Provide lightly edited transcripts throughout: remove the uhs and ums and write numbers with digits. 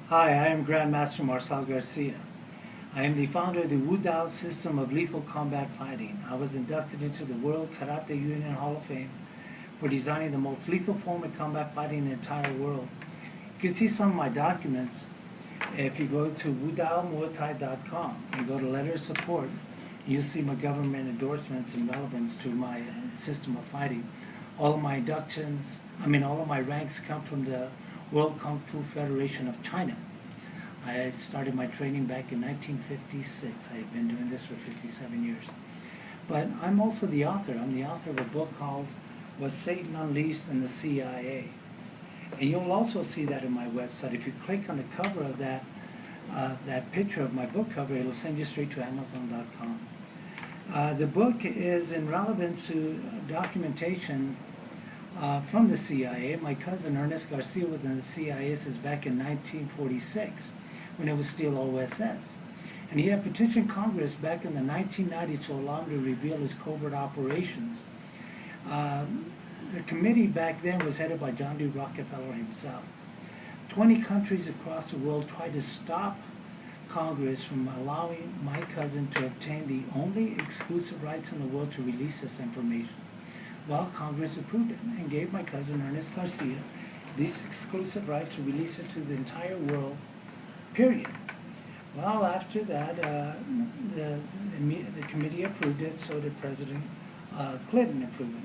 Hi, I am Grand Master Marcel Garcia. I am the founder of the Wudao system of lethal combat fighting. I was inducted into the World Karate Union Hall of Fame for designing the most lethal form of combat fighting in the entire world. You can see some of my documents if you go to wudaomuaythai.com and go to letter of support. You'll see my government endorsements and relevance to my system of fighting. All of my inductions, all of my ranks come from the World Kung Fu Federation of China. I started my training back in 1956. I've been doing this for 57 years. But I'm also the author. I'm the author of a book called Was Satan Unleashed in the CIA? And you'll also see that in my website. If you click on the cover of that picture of my book cover, it'll send you straight to Amazon.com. The book is in relevance to documentation from the CIA. My cousin Ernest Garcia was in the CIA since back in 1946 when it was still OSS. And he had petitioned Congress back in the 1990s to allow him to reveal his covert operations. The committee back then was headed by John D. Rockefeller himself. 20 countries across the world tried to stop Congress from allowing my cousin to obtain the only exclusive rights in the world to release this information. Well, Congress approved it and gave my cousin Ernest Garcia these exclusive rights to release it to the entire world, period. Well, after that, the committee approved it, so did President Clinton approve it.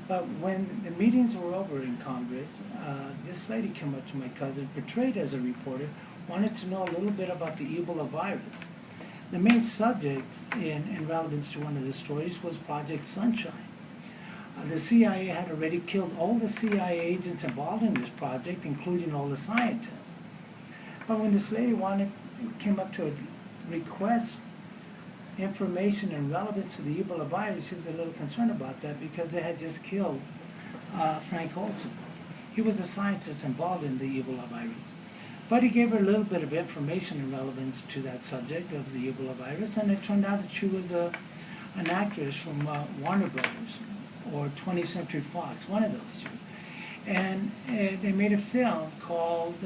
But when the meetings were over in Congress, this lady came up to my cousin, portrayed as a reporter, wanted to know a little bit about the Ebola virus. The main subject in relevance to one of the stories was Project Sunshine. The CIA had already killed all the CIA agents involved in this project, including all the scientists. But when this lady came up to request information in relevance to the Ebola virus, she was a little concerned about that because they had just killed Frank Olson. He was a scientist involved in the Ebola virus. But he gave her a little bit of information in relevance to that subject of the Ebola virus, and it turned out that she was an actress from Warner Brothers or 20th Century Fox, one of those two. And they made a film called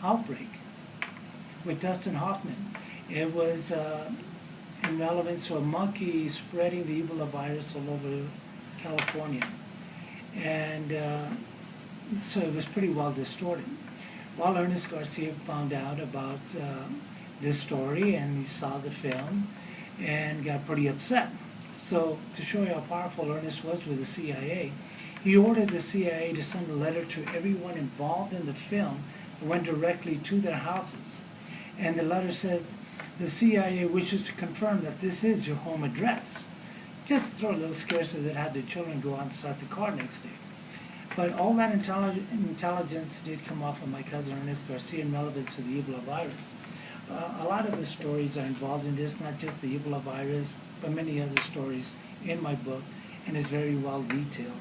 Outbreak with Dustin Hoffman. It was in relevance to a monkey spreading the Ebola virus all over California. And so it was pretty well distorted. Well, Ernest Garcia found out about this story, and he saw the film and got pretty upset. So to show you how powerful Ernest was with the CIA, he ordered the CIA to send a letter to everyone involved in the film that went directly to their houses. And the letter says, the CIA wishes to confirm that this is your home address. Just to throw a little scare so that had the children go out and start the car next day. But all that intelligence did come off of my cousin Ernest Garcia in relevance to the Ebola virus. A lot of the stories are involved in this, not just the Ebola virus, but many other stories in my book, and it's very well detailed.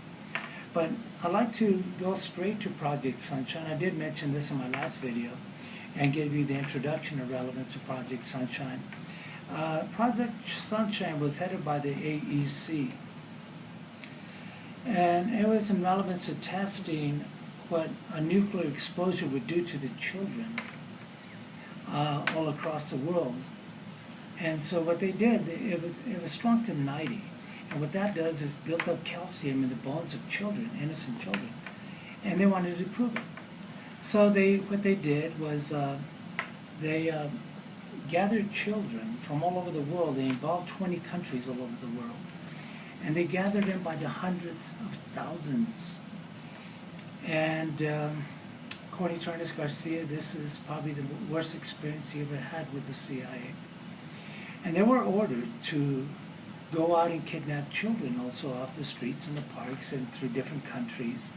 But I'd like to go straight to Project Sunshine. I did mention this in my last video and give you the introduction of relevance to Project Sunshine. Project Sunshine was headed by the AEC, and it was in relevance to testing what a nuclear explosion would do to the children all across the world. And so what they did, it was strung to 90, and what that does is build up calcium in the bones of children, innocent children, and they wanted to prove it. So what they did was they gathered children from all over the world. They involved 20 countries all over the world, and they gathered them by the hundreds of thousands. And according to Ernest Garcia, this is probably the worst experience he ever had with the CIA. And they were ordered to go out and kidnap children also off the streets and the parks and through different countries.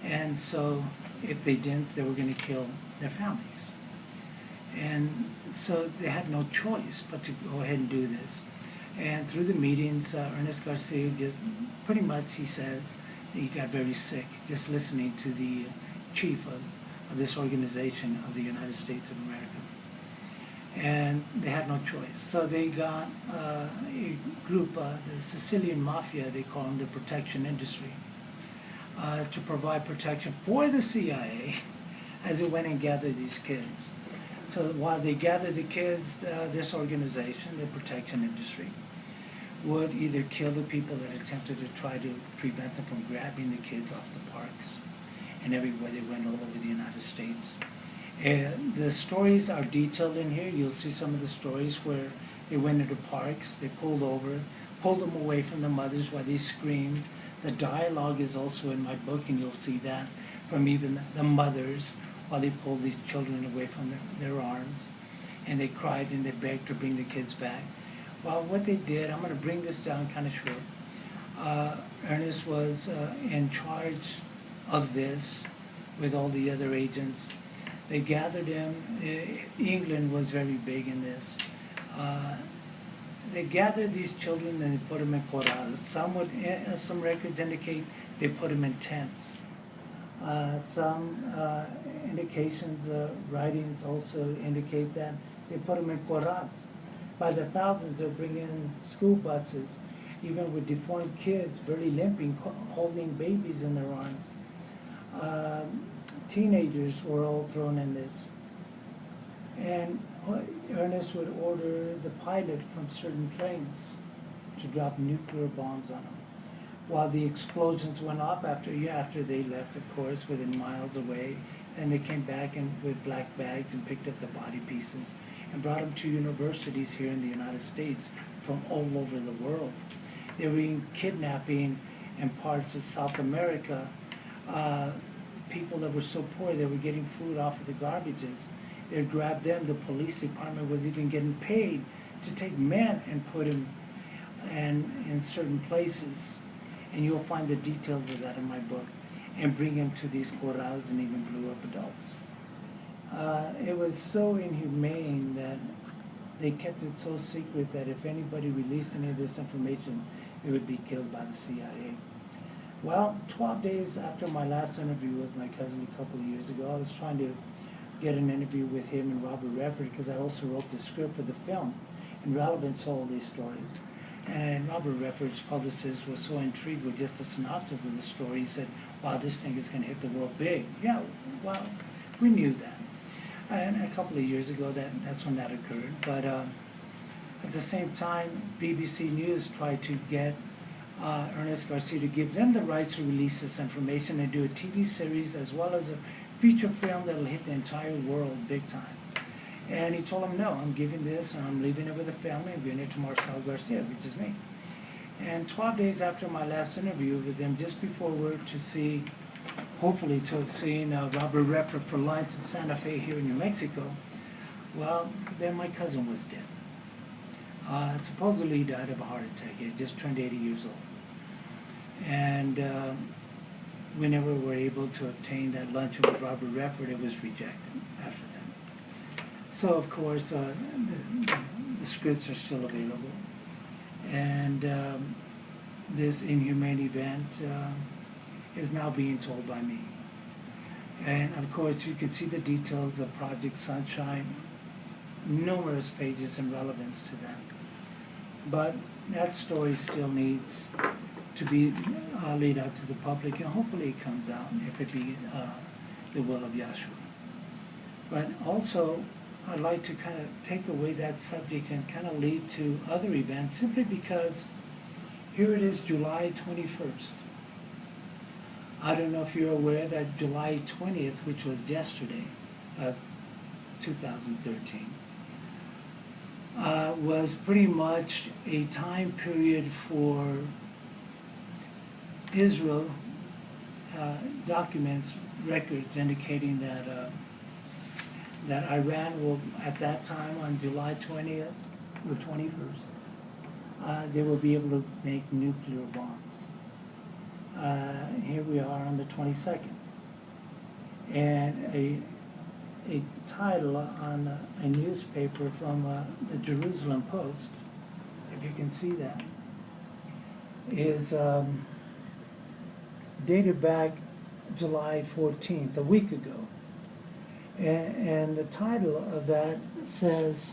And so if they didn't, they were going to kill their families. And so they had no choice but to go ahead and do this. And through the meetings, Ernest Garcia just pretty much, he says, he got very sick just listening to the chief of this organization of the United States of America. And they had no choice. So they got a group, the Sicilian Mafia, they call them the protection industry, to provide protection for the CIA as it went and gathered these kids. So while they gathered the kids, this organization, the protection industry, would either kill the people that attempted to try to prevent them from grabbing the kids off the parks and everywhere they went all over the United States. And the stories are detailed in here. You'll see some of the stories where they went into parks, they pulled over, pulled them away from the mothers while they screamed. The dialogue is also in my book, and you'll see that from even the mothers while they pulled these children away from their arms. And they cried and they begged to bring the kids back. Well, what they did, I'm going to bring this down kind of short. Ernest was in charge of this with all the other agents. They gathered him. England was very big in this. They gathered these children and they put them in corrales. Some records indicate they put them in tents. Some indications, writings also indicate that they put them in corrals. By the thousands, they'll bring in school buses, even with deformed kids, barely limping, holding babies in their arms. Teenagers were all thrown in this. And Ernest would order the pilot from certain planes to drop nuclear bombs on them. While the explosions went off after they left, of course, within miles away, and they came back with black bags and picked up the body pieces and brought them to universities here in the United States from all over the world. They were even kidnapping in parts of South America, people that were so poor they were getting food off of the garbages. They'd grab them. The police department was even getting paid to take men and put them in certain places. And you'll find the details of that in my book, and bring them to these corrals and even blew up adults. It was so inhumane that they kept it so secret that if anybody released any of this information, it would be killed by the CIA. Well, 12 days after my last interview with my cousin a couple of years ago, I was trying to get an interview with him and Robert Redford because I also wrote the script for the film in relevance to all these stories. And Robert Redford's publicist was so intrigued with just the synopsis of the story, he said, wow, this thing is going to hit the world big. Yeah, well, we knew that. And a couple of years ago, that's when that occurred. But at the same time, BBC News tried to get Ernest Garcia to give them the rights to release this information and do a TV series as well as a feature film that will hit the entire world big time. And he told them, no, I'm giving this and I'm leaving it with the family and giving it to Marcel Garcia, which is me. And 12 days after my last interview with them, just before we were to see, hopefully to have seen Robert Redford for lunch in Santa Fe here in New Mexico, well, then my cousin was dead. Supposedly he died of a heart attack. He had just turned 80 years old. And we never were able to obtain that lunch with Robert Redford. It was rejected after that. So, of course, the scripts are still available. And this inhumane event is now being told by me. And, of course, you can see the details of Project Sunshine, numerous pages in relevance to that. But that story still needs to be laid out to the public, and hopefully it comes out if it be the will of Yahshua. But also, I'd like to kind of take away that subject and kind of lead to other events, simply because here it is, July 21st. I don't know if you're aware that July 20th, which was yesterday of 2013, was pretty much a time period for Israel documents, records indicating that that Iran will, at that time on July 20th or 21st, they will be able to make nuclear bombs. Here we are on the 22nd. And a title on a newspaper from the Jerusalem Post, if you can see that, is dated back July 14th, a week ago. And the title of that says,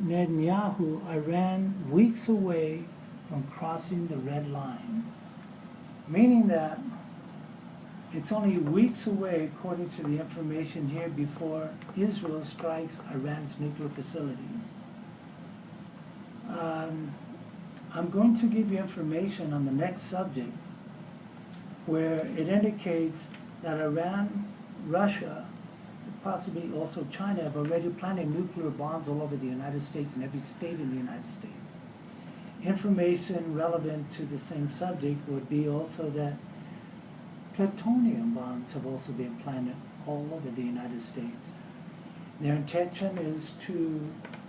Netanyahu, Iran weeks away from crossing the red line. Meaning that It's only weeks away, according to the information here, before Israel strikes Iran's nuclear facilities. I'm going to give you information on the next subject where it indicates that Iran, Russia, possibly also China, have already planted nuclear bombs all over the United States and every state in the United States. Information relevant to the same subject would be also that plutonium bombs have also been planted all over the United States. Their intention is to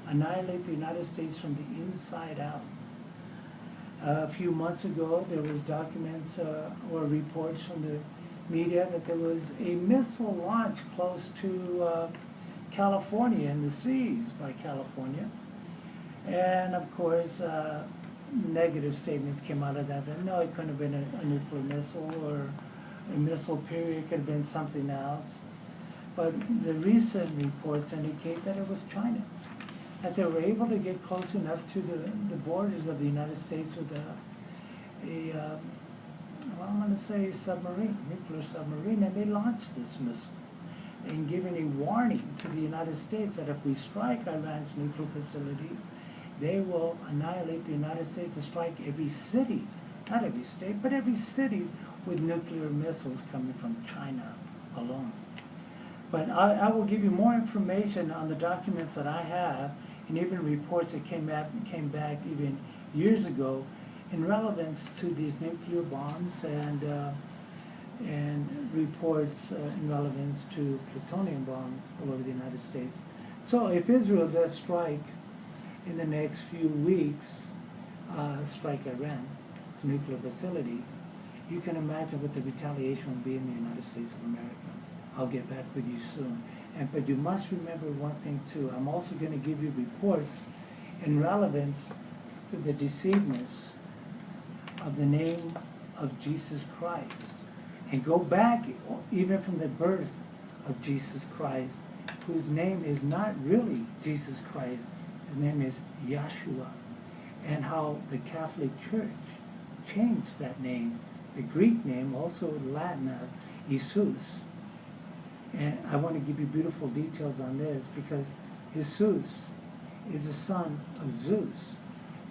annihilate the United States from the inside out. A few months ago, there was documents or reports from the media that there was a missile launch close to California, in the seas by California. And of course, negative statements came out of that no, it couldn't have been a nuclear missile or a missile period, it could have been something else. But the recent reports indicate that it was China, that they were able to get close enough to the borders of the United States with well, I'm going to say submarine, nuclear submarine, and they launched this missile and giving a warning to the United States that if we strike Iran's nuclear facilities, they will annihilate the United States and strike every city, not every state, but every city with nuclear missiles coming from China alone. But I will give you more information on the documents that I have, and even reports that came back even years ago in relevance to these nuclear bombs and reports in relevance to plutonium bombs all over the United States. So if Israel does strike in the next few weeks, strike Iran, its nuclear facilities, you can imagine what the retaliation will be in the United States of America. I'll get back with you soon. But you must remember one thing too. I'm also going to give you reports in relevance to the deceivedness of the name of Jesus Christ. And go back even from the birth of Jesus Christ, whose name is not really Jesus Christ. His name is Yeshua. And how the Catholic Church changed that name, the Greek name, also Latin of Jesus. And I want to give you beautiful details on this because Jesus is the son of Zeus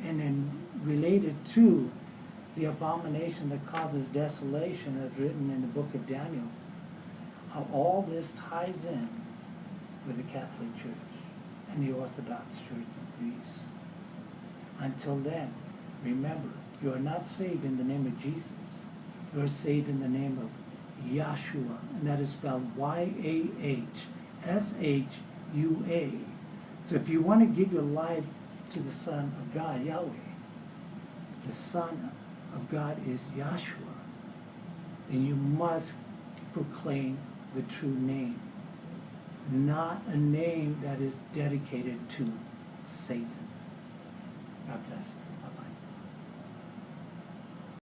and then related to the abomination that causes desolation as written in the book of Daniel. How all this ties in with the Catholic Church and the Orthodox Church of Greece. Until then, remember, you are not saved in the name of Jesus. You are saved in the name of Yeshua, and that is spelled Y-A-H-S-H-U-A. So if you want to give your life to the Son of God, Yahweh, the Son of God is Yeshua, then you must proclaim the true name, not a name that is dedicated to Satan. God bless you.